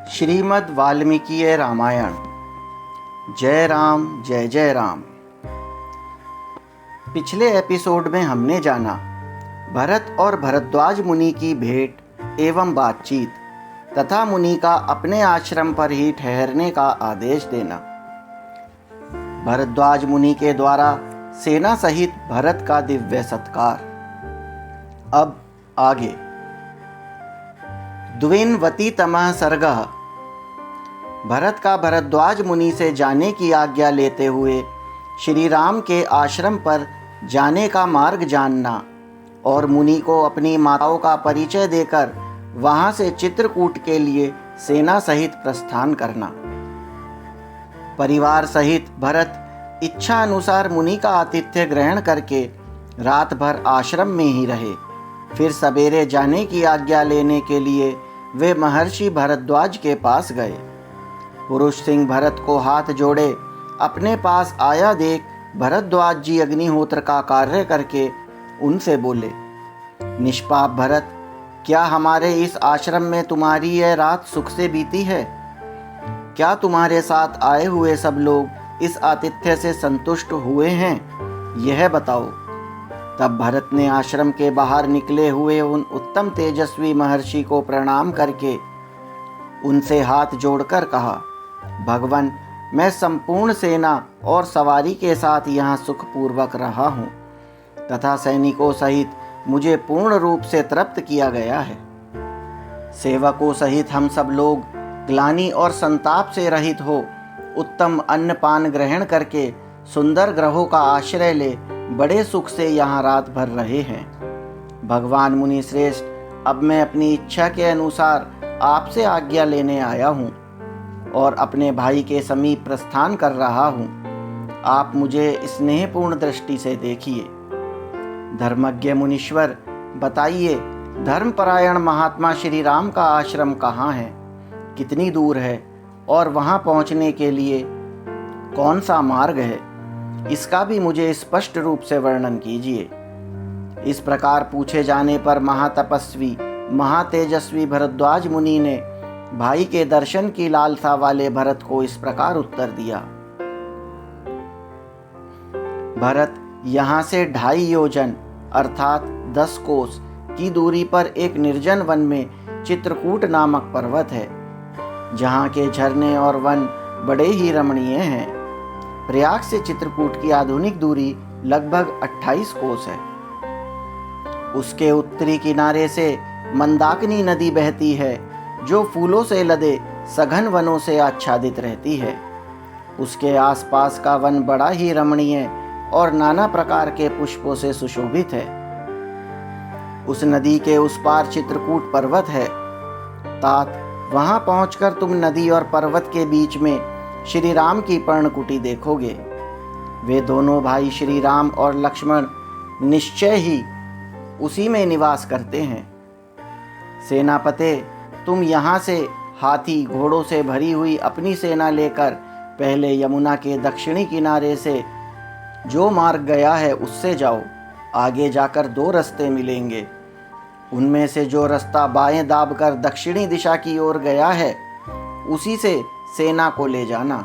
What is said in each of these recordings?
श्रीमद् वाल्मीकि रामायण। जय राम जय जय राम। पिछले एपिसोड में हमने जाना भरत और भरद्वाज मुनि की भेंट एवं बातचीत तथा मुनि का अपने आश्रम पर ही ठहरने का आदेश देना। भरद्वाज मुनि के द्वारा सेना सहित भरत का दिव्य सत्कार। अब आगे। द्विनवतितमः सर्गः। भरत का भरद्वाज मुनि से जाने की आज्ञा लेते हुए श्री राम के आश्रम पर जाने का मार्ग जानना और मुनि को अपनी माताओं का परिचय देकर वहां से चित्रकूट के लिए सेना सहित प्रस्थान करना। परिवार सहित भरत इच्छा अनुसार मुनि का आतिथ्य ग्रहण करके रात भर आश्रम में ही रहे। फिर सवेरे जाने की आज्ञा लेने के लिए वे महर्षि भरद्वाज के पास गए। पुरुष सिंह भरत को हाथ जोड़े अपने पास आया देख भरद्वाज जी अग्निहोत्र का कार्य करके उनसे बोले, निष्पाप भरत, क्या हमारे इस आश्रम में तुम्हारी यह रात सुख से बीती है? क्या तुम्हारे साथ आए हुए सब लोग इस आतिथ्य से संतुष्ट हुए हैं? यह बताओ। तब भरत ने आश्रम के बाहर निकले हुए उन उत्तम तेजस्वी महर्षि को प्रणाम करके उनसे हाथ जोड़कर कहा, भगवान, मैं संपूर्ण सेना और सवारी के साथ यहाँ सुखपूर्वक रहा हूँ तथा सैनिकों सहित मुझे पूर्ण रूप से तृप्त किया गया है। सेवकों सहित हम सब लोग ग्लानि और संताप से रहित हो उत्तम अन्न पान ग्रहण करके सुंदर ग्रहों का आश्रय ले बड़े सुख से यहाँ रात भर रहे हैं। भगवान मुनि श्रेष्ठ, अब मैं अपनी इच्छा के अनुसार आपसे आज्ञा लेने आया हूँ और अपने भाई के समीप प्रस्थान कर रहा हूँ। आप मुझे स्नेहपूर्ण दृष्टि से देखिए। धर्मज्ञ मुनीश्वर, बताइए, धर्मपरायण महात्मा श्री राम का आश्रम कहाँ है, कितनी दूर है और वहाँ पहुँचने के लिए कौन सा मार्ग है? इसका भी मुझे स्पष्ट रूप से वर्णन कीजिए। इस प्रकार पूछे जाने पर महातपस्वी महातेजस्वी भरद्वाज मुनि ने भाई के दर्शन की लालसा वाले भरत को इस प्रकार उत्तर दिया। भरत, यहाँ से 2.5 योजन अर्थात 10 कोस की दूरी पर एक निर्जन वन में चित्रकूट नामक पर्वत है, जहाँ के झरने और वन बड़े ही रमणीय हैं। प्रयाग से चित्रकूट की आधुनिक दूरी लगभग 28 कोस है। उसके उत्तरी किनारे से मंदाकिनी नदी बहती है, जो फूलों से लदे सघन वनों से आच्छादित रहती है। उसके आसपास का वन बड़ा ही रमणीय और नाना प्रकार के पुष्पों से सुशोभित है। उस नदी के उस पार चित्रकूट पर्वत है। तात, वहां पहुंचकर तुम नदी और पर्वत के बीच में श्री राम की पर्णकुटी देखोगे। वे दोनों भाई श्री राम और लक्ष्मण निश्चय ही उसी में निवास करते हैं। सेनापते, तुम यहाँ से हाथी घोड़ों से भरी हुई अपनी सेना लेकर पहले यमुना के दक्षिणी किनारे से जो मार्ग गया है उससे जाओ। आगे जाकर 2 रास्ते मिलेंगे। उनमें से जो रास्ता बाएं दाबकर दक्षिणी दिशा की ओर गया है उसी से सेना को ले जाना।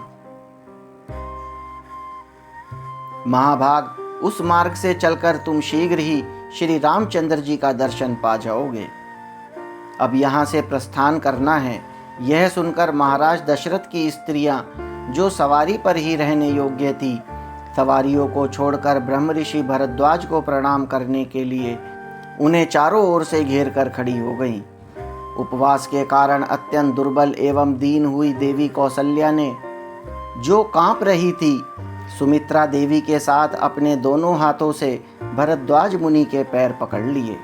महाभाग, उस मार्ग से चलकर तुम शीघ्र ही श्री रामचंद्र जी का दर्शन पा जाओगे। अब यहाँ से प्रस्थान करना है। यह सुनकर महाराज दशरथ की स्त्रियां, जो सवारी पर ही रहने योग्य थी, सवारियों को छोड़कर ब्रह्म ऋषि भरद्वाज को प्रणाम करने के लिए उन्हें चारों ओर से घेर कर खड़ी हो गईं। उपवास के कारण अत्यंत दुर्बल एवं दीन हुई देवी कौसल्या ने, जो कांप रही थी, सुमित्रा देवी के साथ अपने दोनों हाथों से भरद्वाज मुनि के पैर पकड़ लिए।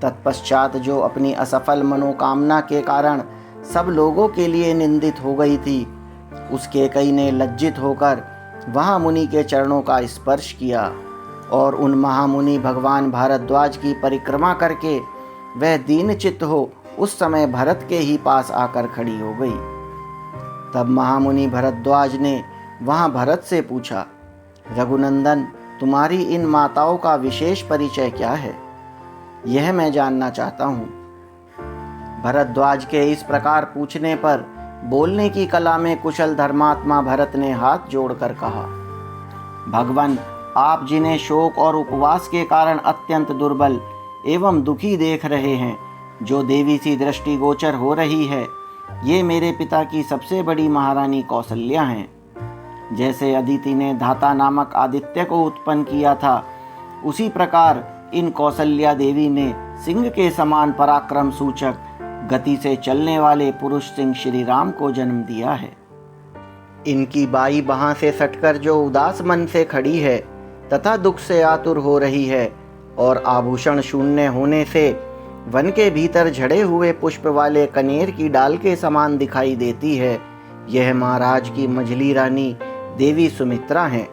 तत्पश्चात जो अपनी असफल मनोकामना के कारण सब लोगों के लिए निंदित हो गई थी, उसके कई ने लज्जित होकर वहां मुनि के चरणों का स्पर्श किया और उन महामुनि भगवान भारद्वाज की परिक्रमा करके वह दीन चित्त हो उस समय भरत के ही पास आकर खड़ी हो गई। तब महामुनि भरद्वाज ने वहां भरत से पूछा, रघुनंदन, तुम्हारी इन माताओं का विशेष परिचय क्या है? यह मैं जानना चाहता हूँ। भरद्वाज के इस प्रकार पूछने पर बोलने की कला में कुशल धर्मात्मा भरत ने हाथ जोड़कर कहा, भगवान, आप जिन्हें शोक और उपवास के कारण अत्यंत दुर्बल एवं दुखी देख रहे हैं, जो देवी सी दृष्टि गोचर हो रही है, ये मेरे पिता की सबसे बड़ी महारानी कौसल्या हैं। जैसे अदिति ने धाता नामक आदित्य को उत्पन्न किया था, उसी प्रकार इन कौसल्या देवी ने सिंह के समान पराक्रम सूचक गति से चलने वाले पुरुष सिंह श्री राम को जन्म दिया है। इनकी बाई बाह से सटकर जो उदास मन से खड़ी है तथा दुख से आतुर हो रही है और आभूषण शून्य होने से वन के भीतर झड़े हुए पुष्प वाले कनेर की डाल के समान दिखाई देती है, यह महाराज की मझली रानी देवी सुमित्रा हैं।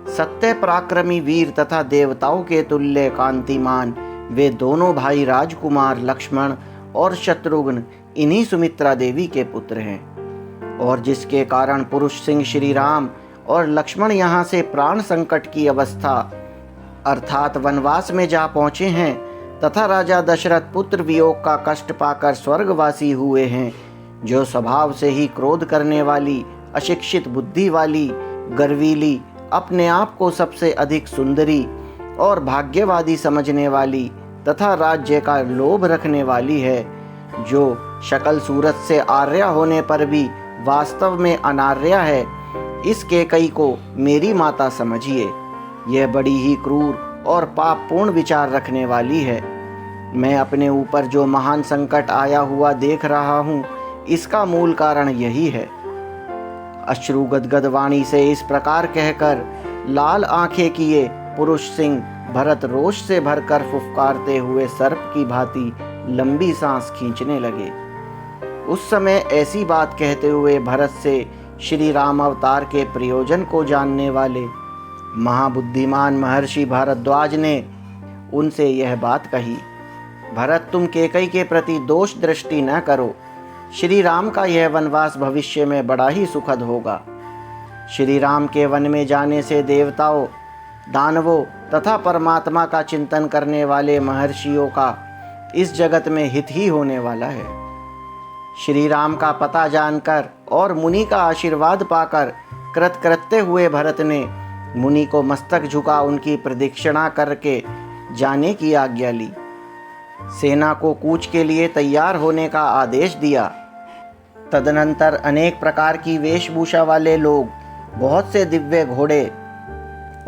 सत्य पराक्रमी वीर तथा देवताओं के तुल्य कांतिमान वे दोनों भाई राजकुमार लक्ष्मण और शत्रुघ्न इन्हीं सुमित्रा देवी के पुत्र हैं, और जिसके कारण पुरुष सिंह श्री राम और लक्ष्मण यहाँ से प्राण संकट की अवस्था अर्थात वनवास में जा पहुँचे हैं तथा राजा दशरथ पुत्र वियोग का कष्ट पाकर स्वर्गवासी हुए हैं, जो स्वभाव से ही क्रोध करने वाली, अशिक्षित बुद्धि वाली, गर्वीली, अपने आप को सबसे अधिक सुंदरी और भाग्यवादी समझने वाली तथा राज्य का लोभ रखने वाली है, जो शक्ल सूरत से आर्या होने पर भी वास्तव में अनार्या है, इस कैकेयी को मेरी माता समझिए। यह बड़ी ही क्रूर और पापपूर्ण विचार रखने वाली है। मैं अपने ऊपर जो महान संकट आया हुआ देख रहा हूँ, इसका मूल कारण यही है। अश्रु गदगद वाणी से इस प्रकार कहकर लाल आंखें किए पुरुष सिंह भरत रोष से भरकर फुफकारते हुए सर्प की भांति लंबी सांस खींचने लगे। उस समय ऐसी बात कहते हुए भरत से श्री राम अवतार के प्रयोजन को जानने वाले महाबुद्धिमान महर्षि भारद्वाज ने उनसे यह बात कही, भरत, तुम कैकेयी के प्रति दोष दृष्टि न करो। श्री राम का यह वनवास भविष्य में बड़ा ही सुखद होगा। श्री राम के वन में जाने से देवताओं, दानवों तथा परमात्मा का चिंतन करने वाले महर्षियों का इस जगत में हित ही होने वाला है। श्री राम का पता जानकर और मुनि का आशीर्वाद पाकर कृतकृत्य हुए भरत ने मुनि को मस्तक झुका उनकी प्रदक्षिणा करके जाने की आज्ञा ली। सेना को कूच के लिए तैयार होने का आदेश दिया। तदनंतर अनेक प्रकार की वेशभूषा वाले लोग बहुत से दिव्य घोड़े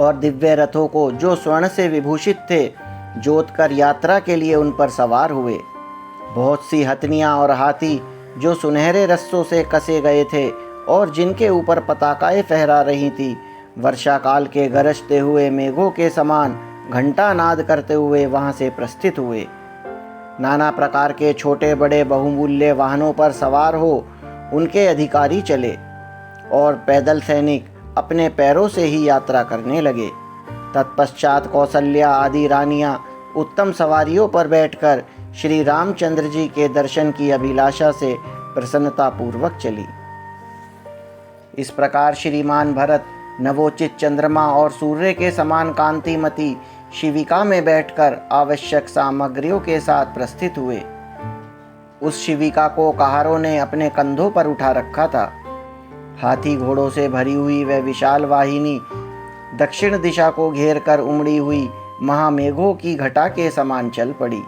और दिव्य रथों को जो स्वर्ण से विभूषित थे जोतकर यात्रा के लिए उन पर सवार हुए। बहुत सी हथनियाँ और हाथी जो सुनहरे रस्सों से कसे गए थे और जिनके ऊपर पताकाएं फहरा रही थी, वर्षा काल के गरजते हुए मेघों के समान घंटा नाद करते हुए वहां से प्रस्थित हुए। नाना प्रकार के छोटे बड़े बहुमूल्य वाहनों पर सवार हो उनके अधिकारी चले और पैदल सैनिक अपने पैरों से ही यात्रा करने लगे। तत्पश्चात कौसल्या आदि रानियां उत्तम सवारियों पर बैठकर श्री रामचंद्र जी के दर्शन की अभिलाषा से प्रसन्नता पूर्वक चली। इस प्रकार श्रीमान भरत नवोचित चंद्रमा और सूर्य के समान कांतिमती शिविका में बैठकर आवश्यक सामग्रियों के साथ प्रस्थित हुए। उस शिविका को कहारों ने अपने कंधों पर उठा रखा था। हाथी घोड़ों से भरी हुई वह विशाल वाहिनी दक्षिण दिशा को घेर कर उमड़ी हुई महामेघों की घटा के समान चल पड़ी।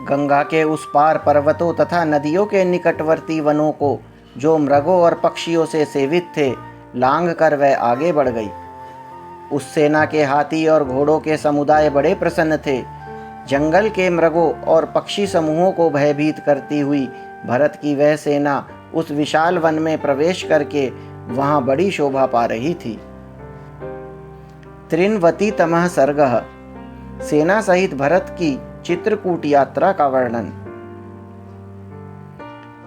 गंगा के उस पार पर्वतों तथा नदियों के निकटवर्ती वनों को जो मृगों और पक्षियों से सेवित थे लांघ कर वह आगे बढ़ गई। उस सेना के हाथी और घोड़ों के समुदाय बड़े प्रसन्न थे। जंगल के मृगों और पक्षी समूहों को भयभीत करती हुई भरत की वह सेना उस विशाल वन में प्रवेश करके वहां बड़ी शोभा पा रही थी। त्रिनवति तमः सर्गः, सेना सहित भरत की चित्रकूट यात्रा का वर्णन।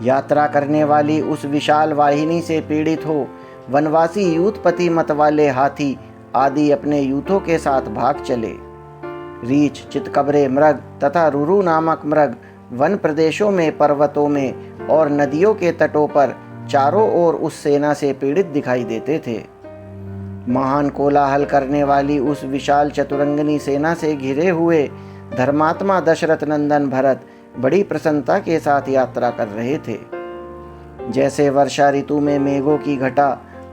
यात्रा करने वाली उस विशाल वाहिनी से पीड़ित हो वनवासी यूथपति मत वाले हाथी आदि अपने यूथों के साथ भाग चले। रीछ, चितकबरे मृग तथा रुरु नामक मृग वन प्रदेशों में, पर्वतों में और नदियों के तटों पर चारों ओर उस सेना से पीड़ित दिखाई देते थे। महान कोलाहल करने वाली उस विशाल चतुरंगनी सेना से घिरे हुए धर्मात्मा दशरथ नंदन भरत बड़ी प्रसन्नता के साथ यात्रा कर रहे थे। जैसे वर्षा ऋतु में मेघों की घटा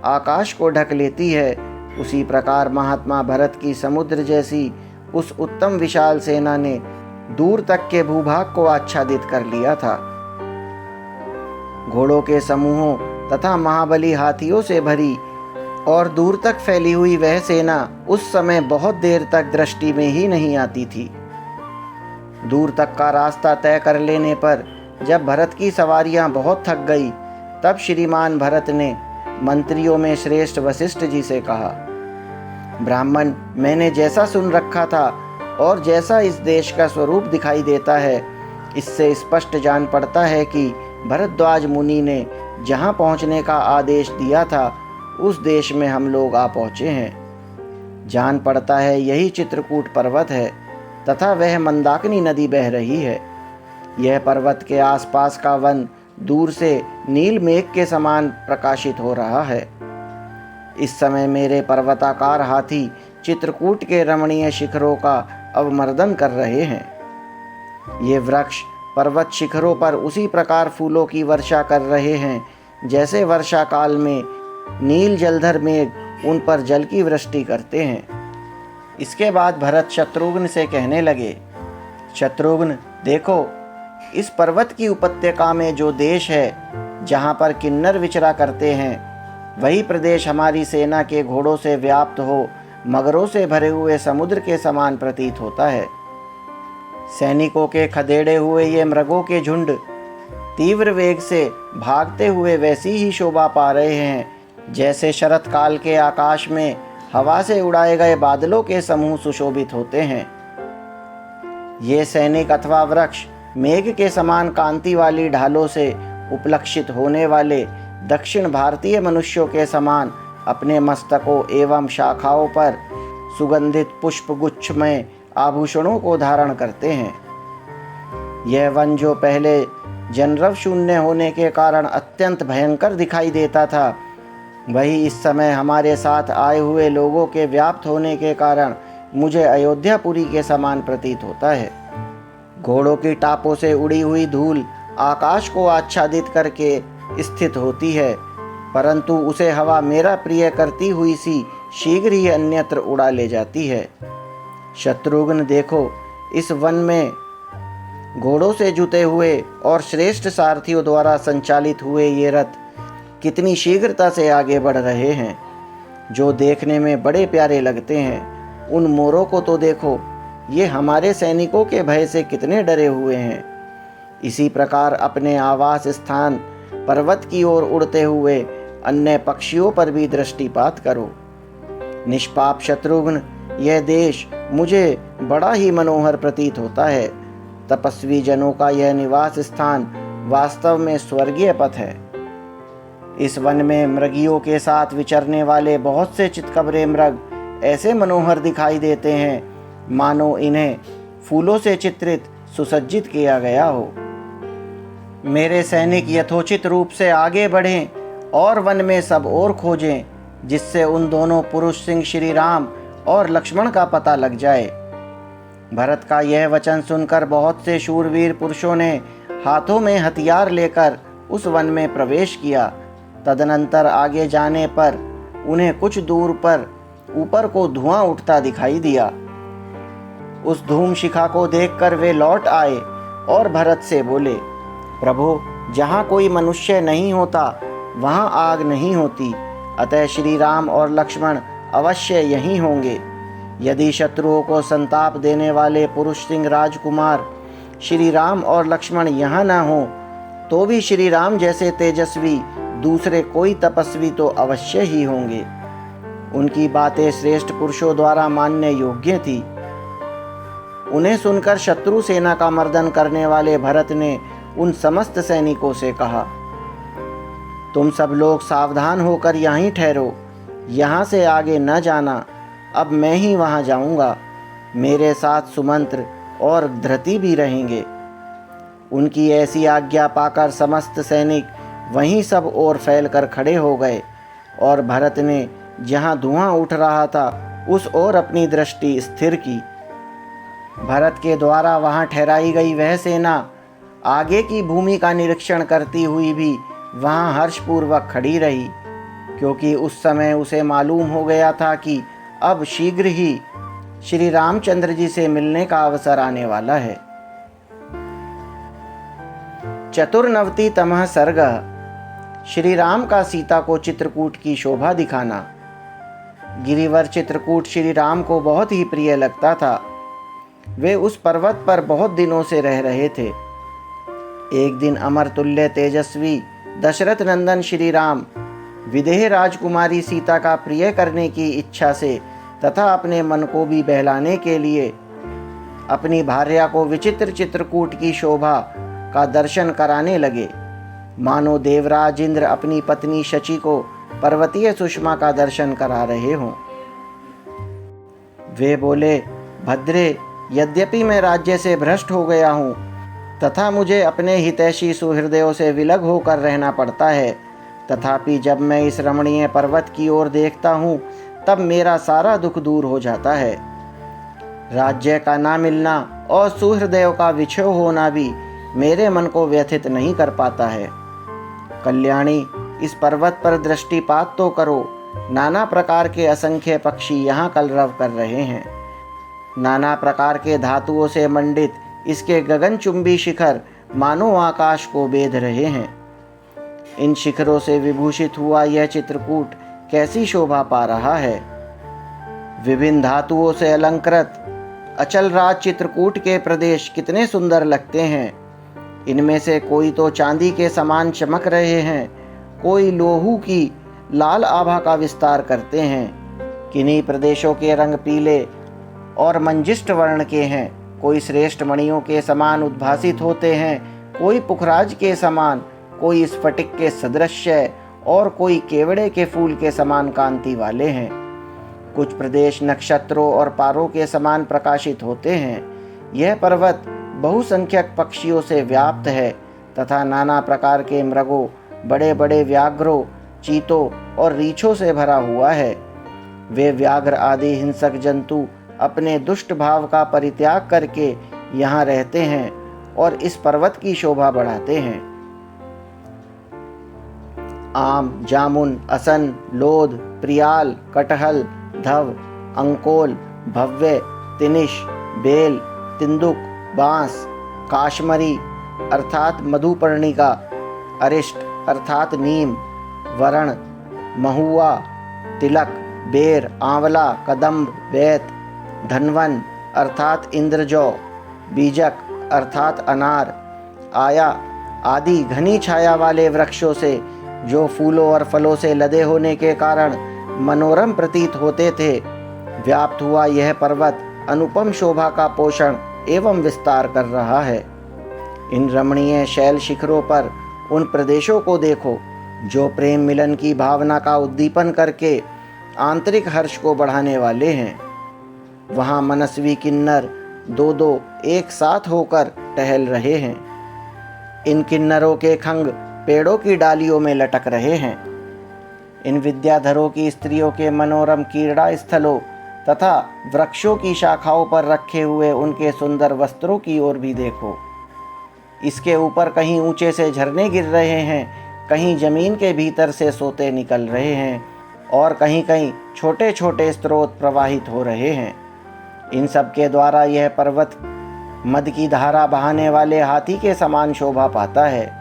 आकाश को ढक लेती है, उसी प्रकार महात्मा भरत की समुद्र जैसी उस उत्तम विशाल सेना ने दूर तक के भूभाग को आच्छादित कर लिया था। घोड़ों के समूहों तथा महाबली हाथियों से भरी और दूर तक फैली हुई वह सेना उस समय बहुत देर तक दृष्टि में ही नहीं आती थी। दूर तक का रास्ता तय कर लेने पर जब भरत की सवारियां बहुत थक गई, तब श्रीमान भरत ने मंत्रियों में श्रेष्ठ वशिष्ठ जी से कहा, ब्राह्मण, मैंने जैसा सुन रखा था और जैसा इस देश का स्वरूप दिखाई देता है, इससे स्पष्ट जान पड़ता है कि भरद्वाज मुनि ने जहाँ पहुँचने का आदेश दिया था, उस देश में हम लोग आ पहुँचे हैं। जान पड़ता है यही चित्रकूट पर्वत है तथा वह मंदाकिनी नदी बह रही है। यह पर्वत के आसपास का वन दूर से नील मेघ के समान प्रकाशित हो रहा है। इस समय मेरे पर्वताकार हाथी चित्रकूट के रमणीय शिखरों का अवमर्दन कर रहे हैं। ये वृक्ष पर्वत शिखरों पर उसी प्रकार फूलों की वर्षा कर रहे हैं जैसे वर्षा काल में नील जलधर मेघ उन पर जल की वृष्टि करते हैं। इसके बाद भरत शत्रुघ्न से कहने लगे, शत्रुघ्न, देखो, इस पर्वत की उपत्यका में जो देश है जहाँ पर किन्नर विचरा करते हैं, वही प्रदेश हमारी सेना के घोड़ों से व्याप्त हो मगरों से भरे हुए समुद्र के समान प्रतीत होता है। सैनिकों के खदेड़े हुए ये मृगों के झुंड तीव्र वेग से भागते हुए वैसी ही शोभा पा रहे हैं जैसे शरत काल के आकाश में हवा से उड़ाए गए बादलों के समूह सुशोभित होते हैं। ये सैनिक अथवा वृक्ष मेघ के समान कांति वाली ढालों से उपलक्षित होने वाले दक्षिण भारतीय मनुष्यों के समान अपने मस्तकों एवं शाखाओं पर सुगंधित पुष्पगुच्छ में आभूषणों को धारण करते हैं। यह वन जो पहले जनरव शून्य होने के कारण अत्यंत भयंकर दिखाई देता था, वही इस समय हमारे साथ आए हुए लोगों के व्याप्त होने के कारण मुझे अयोध्यापुरी के समान प्रतीत होता है। घोड़ों की टापों से उड़ी हुई धूल आकाश को आच्छादित करके स्थित होती है, परंतु उसे हवा मेरा प्रिय करती हुई सी शीघ्र ही अन्यत्र उड़ा ले जाती है। शत्रुघ्न, देखो, इस वन में घोड़ों से जुते हुए और श्रेष्ठ सारथियों द्वारा संचालित हुए ये रथ कितनी शीघ्रता से आगे बढ़ रहे हैं, जो देखने में बड़े प्यारे लगते हैं। उन मोरों को तो देखो, ये हमारे सैनिकों के भय से कितने डरे हुए हैं। इसी प्रकार अपने आवास स्थान पर्वत की ओर उड़ते हुए अन्य पक्षियों पर भी दृष्टिपात करो। निष्पाप शत्रुघ्न, यह देश मुझे बड़ा ही मनोहर प्रतीत होता है। तपस्वी जनों का यह निवास स्थान वास्तव में स्वर्गीय पथ है। इस वन में मृगियों के साथ विचरने वाले बहुत से चितकबरे मृग ऐसे मनोहर दिखाई देते हैं मानो इन्हें फूलों से चित्रित सुसज्जित किया गया हो। मेरे सैनिक यथोचित रूप से आगे बढ़ें और वन में सब ओर खोजें, जिससे उन दोनों पुरुष सिंह श्री राम और लक्ष्मण का पता लग जाए। भरत का यह वचन सुनकर बहुत से शूरवीर पुरुषों ने हाथों में हथियार लेकर उस वन में प्रवेश किया। तदनंतर आगे जाने पर उन्हें कुछ दूर पर ऊपर को धुआं उठता दिखाई दिया। उस धूम शिखा को देखकर वे लौट आए और भरत से बोले, प्रभु, जहाँ कोई मनुष्य नहीं होता वहाँ आग नहीं होती, अतः श्री राम और लक्ष्मण अवश्य यहीं होंगे। यदि शत्रुओं को संताप देने वाले पुरुष सिंह राजकुमार श्री राम और लक्ष्मण यहाँ न हो, तो भी श्री राम जैसे तेजस्वी दूसरे कोई तपस्वी तो अवश्य ही होंगे। उनकी बातें श्रेष्ठ पुरुषों द्वारा मानने योग्य थी। उन्हें सुनकर शत्रु सेना का मर्दन करने वाले भरत ने उन समस्त सैनिकों से कहा, तुम सब लोग सावधान होकर यहीं ठहरो, यहाँ से आगे न जाना। अब मैं ही वहाँ जाऊँगा। मेरे साथ सुमंत्र और धृति भी रहेंगे। उनकी ऐसी आज्ञा पाकर समस्त सैनिक वहीं सब ओर फैल कर खड़े हो गए और भरत ने जहाँ धुआं उठ रहा था उस ओर अपनी दृष्टि स्थिर की। भरत के द्वारा वहाँ ठहराई गई वह सेना आगे की भूमि का निरीक्षण करती हुई भी वहाँ हर्षपूर्वक खड़ी रही, क्योंकि उस समय उसे मालूम हो गया था कि अब शीघ्र ही श्री रामचंद्र जी से मिलने का अवसर आने वाला है। चतुर्नवतितमः सर्गः श्री राम का सीता को चित्रकूट की शोभा दिखाना। गिरिवर चित्रकूट श्री राम को बहुत ही प्रिय लगता था। वे उस पर्वत पर बहुत दिनों से रह रहे थे। एक दिन अमरतुल्य तेजस्वी दशरथ नंदन श्री राम विदेह राजकुमारी सीता का प्रिय करने की इच्छा से तथा अपने मन को भी बहलाने के लिए अपनी भार्या को विचित्र चित्रकूट की शोभा का दर्शन कराने लगे, मानो देवराज इंद्र अपनी पत्नी शची को पर्वतीय सुषमा का दर्शन करा रहे हों। वे बोले, भद्रे, यद्यपि मैं राज्य से भ्रष्ट हो गया हूँ तथा मुझे अपने हितैषी सुहृदयों से विलग होकर रहना पड़ता है, तथापि जब मैं इस रमणीय पर्वत की ओर देखता हूँ तब मेरा सारा दुख दूर हो जाता है। राज्य का ना मिलना और सुहृदयों का विछोह होना भी मेरे मन को व्यथित नहीं कर पाता है। कल्याणी, इस पर्वत पर दृष्टिपात तो करो। नाना प्रकार के असंख्य पक्षी यहाँ कलरव कर रहे हैं। नाना प्रकार के धातुओं से मंडित इसके गगनचुंबी शिखर मानो आकाश को बेध रहे हैं। इन शिखरों से विभूषित हुआ यह चित्रकूट कैसी शोभा पा रहा है। विभिन्न धातुओं से अलंकृत अचल राज चित्रकूट के प्रदेश कितने सुंदर लगते हैं। इनमें से कोई तो चांदी के समान चमक रहे हैं, कोई लोहू की लाल आभा का विस्तार करते हैं। किन्हीं प्रदेशों के रंग पीले और मंजिष्ठ वर्ण के हैं, कोई श्रेष्ठ मणियों के समान उद्भासित होते हैं, कोई पुखराज के समान, कोई स्फटिक के सदृश्य और कोई केवड़े के फूल के समान कांति वाले हैं। कुछ प्रदेश नक्षत्रों और पारों के समान प्रकाशित होते हैं। यह पर्वत बहुसंख्यक पक्षियों से व्याप्त है तथा नाना प्रकार के मृगों, बड़े बड़े व्याघ्रों, चीतों और रीछों से भरा हुआ है। वे व्याघ्र आदि हिंसक जंतु अपने दुष्ट भाव का परित्याग करके यहाँ रहते हैं और इस पर्वत की शोभा बढ़ाते हैं। आम, जामुन, असन, लोध, प्रियाल, कटहल, धव, अंकोल, भव्य, तिनिश, बेल, तिंदुक, बांस, काश्मरी अर्थात मधुपर्णिका, अरिष्ट अर्थात नीम, वरण, महुआ, तिलक, बेर, आंवला, कदम्ब, वैत, धनवन अर्थात इंद्रजौ, बीजक अर्थात अनार, आया आदि घनी छाया वाले वृक्षों से जो फूलों और फलों से लदे होने के कारण मनोरम प्रतीत होते थे, व्याप्त हुआ यह पर्वत अनुपम शोभा का पोषण एवं विस्तार कर रहा है। इन रमणीय शैल शिखरों पर उन प्रदेशों को देखो जो प्रेम मिलन की भावना का उद्दीपन करके आंतरिक हर्ष को बढ़ाने वाले हैं। वहाँ मनस्वी किन्नर दो दो एक साथ होकर टहल रहे हैं। इन किन्नरों के खंग पेड़ों की डालियों में लटक रहे हैं। इन विद्याधरों की स्त्रियों के मनोरम क्रीड़ा स्थलों तथा वृक्षों की शाखाओं पर रखे हुए उनके सुंदर वस्त्रों की ओर भी देखो। इसके ऊपर कहीं ऊंचे से झरने गिर रहे हैं, कहीं जमीन के भीतर से सोते निकल रहे हैं और कहीं कहीं छोटे छोटे स्रोत प्रवाहित हो रहे हैं। इन सब के द्वारा यह पर्वत मद की धारा बहाने वाले हाथी के समान शोभा पाता है।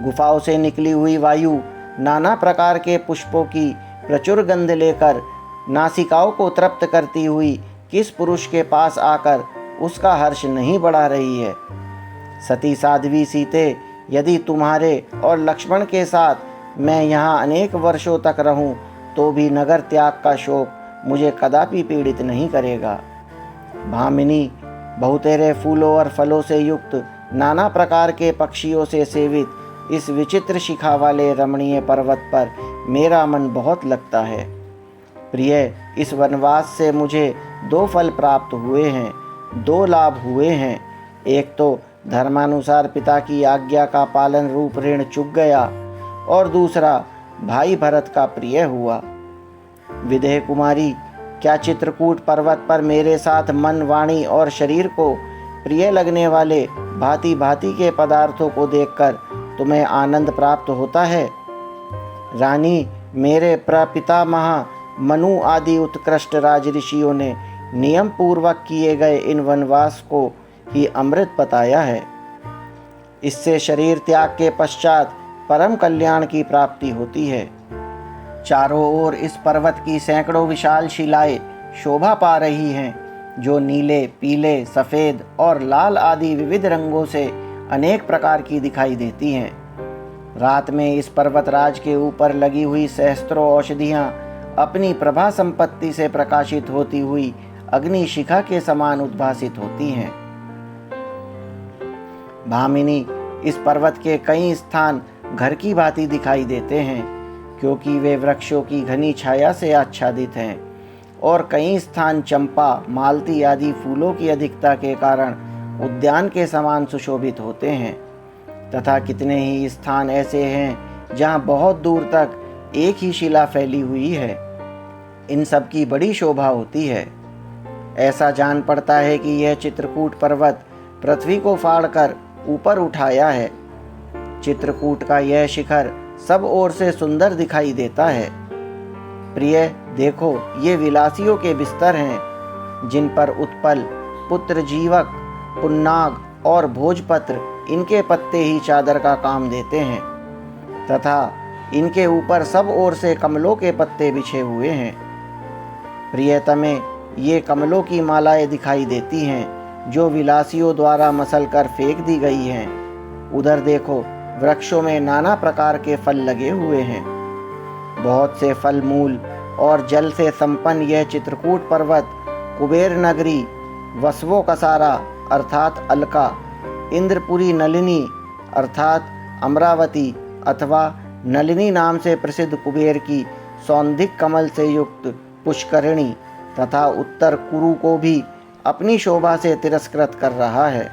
गुफाओं से निकली हुई वायु नाना प्रकार के पुष्पों की प्रचुर गंध लेकर नासिकाओं को तृप्त करती हुई किस पुरुष के पास आकर उसका हर्ष नहीं बढ़ा रही है। सती साध्वी सीते, यदि तुम्हारे और लक्ष्मण के साथ मैं यहाँ अनेक वर्षों तक रहूं तो भी नगर त्याग का शोक मुझे कदापि पीड़ित नहीं करेगा। भामिनी, बहुतेरे फूलों और फलों से युक्त नाना प्रकार के पक्षियों से सेवित इस विचित्र शिखा वाले रमणीय पर्वत पर मेरा मन बहुत लगता है। प्रिय, इस वनवास से मुझे दो फल प्राप्त हुए हैं, दो लाभ हुए हैं। एक तो धर्मानुसार पिता की आज्ञा का पालन रूप ऋण चुक गया और दूसरा भाई भरत का प्रिय हुआ। विदेह कुमारी, क्या चित्रकूट पर्वत पर मेरे साथ मन, वाणी और शरीर को प्रिय लगने वाले भांति भांति के पदार्थों को देखकर तुम्हें आनंद प्राप्त होता है। रानी, मेरे प्रपितामह मनु आदि उत्कृष्ट राज ऋषियों ने नियम पूर्वक किए गए इन वनवास को ही अमृत बताया है। इससे शरीर त्याग के पश्चात परम कल्याण की प्राप्ति होती है। चारों ओर इस पर्वत की सैकड़ों विशाल शिलाएं शोभा पा रही हैं, जो नीले, पीले, सफ़ेद और लाल आदि विविध रंगों से अनेक प्रकार की दिखाई देती हैं। रात में इस पर्वतराज के ऊपर लगी हुई सहस्त्रों औषधियाँ अपनी प्रभा संपत्ति से प्रकाशित होती हुई अग्नि शिखा के समान उद्भासित होती हैं। भामिनी, इस पर्वत के कई स्थान घर की भांति दिखाई देते हैं, क्योंकि वे वृक्षों की घनी छाया से आच्छादित हैं, और कई स्थान चंपा, मालती आदि फूलों की अधिकता के कारण उद्यान के समान सुशोभित होते हैं, तथा कितने ही स्थान ऐसे हैं जहाँ बहुत दूर तक एक ही शिला फैली हुई है। इन सब की बड़ी शोभा होती है। ऐसा जान पड़ता है कि यह चित्रकूट पर्वत पृथ्वी को फाड़कर ऊपर उठाया है। चित्रकूट का यह शिखर सब ओर से सुंदर दिखाई देता है। प्रिय, देखो, ये विलासियों के बिस्तर हैं, जिन पर उत्पल, पुत्रजीवक, पुन्नाग और भोजपत्र इनके पत्ते ही चादर का काम देते हैं, तथा इनके ऊपर सब ओर से कमलों के पत्ते बिछे हुए हैं। प्रियतमे, ये कमलों की मालाएं दिखाई देती हैं, जो विलासियों द्वारा मसल कर फेंक दी गई हैं। उधर देखो, वृक्षों में नाना प्रकार के फल लगे हुए हैं। बहुत से फल मूल और जल से संपन्न यह चित्रकूट पर्वत कुबेर नगरी, वसवो कसारा अर्थात अलका, इंद्रपुरी नलिनी अर्थात अमरावती अथवा नलिनी नाम से प्रसिद्ध कुबेर की सौंधिक कमल से युक्त पुष्करिणी तथा उत्तर कुरु को भी अपनी शोभा से तिरस्कृत कर रहा है।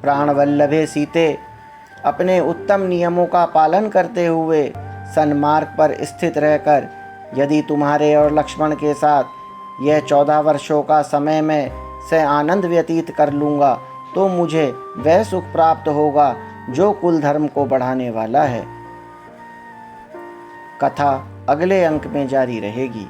प्राणवल्लभे सीते, अपने उत्तम नियमों का पालन करते हुए सन्मार्ग पर स्थित रहकर यदि तुम्हारे और लक्ष्मण के साथ यह 14 वर्षों का समय में से आनंद व्यतीत कर लूँगा, तो मुझे वह सुख प्राप्त होगा जो कुल धर्म को बढ़ाने वाला है। कथा अगले अंक में जारी रहेगी।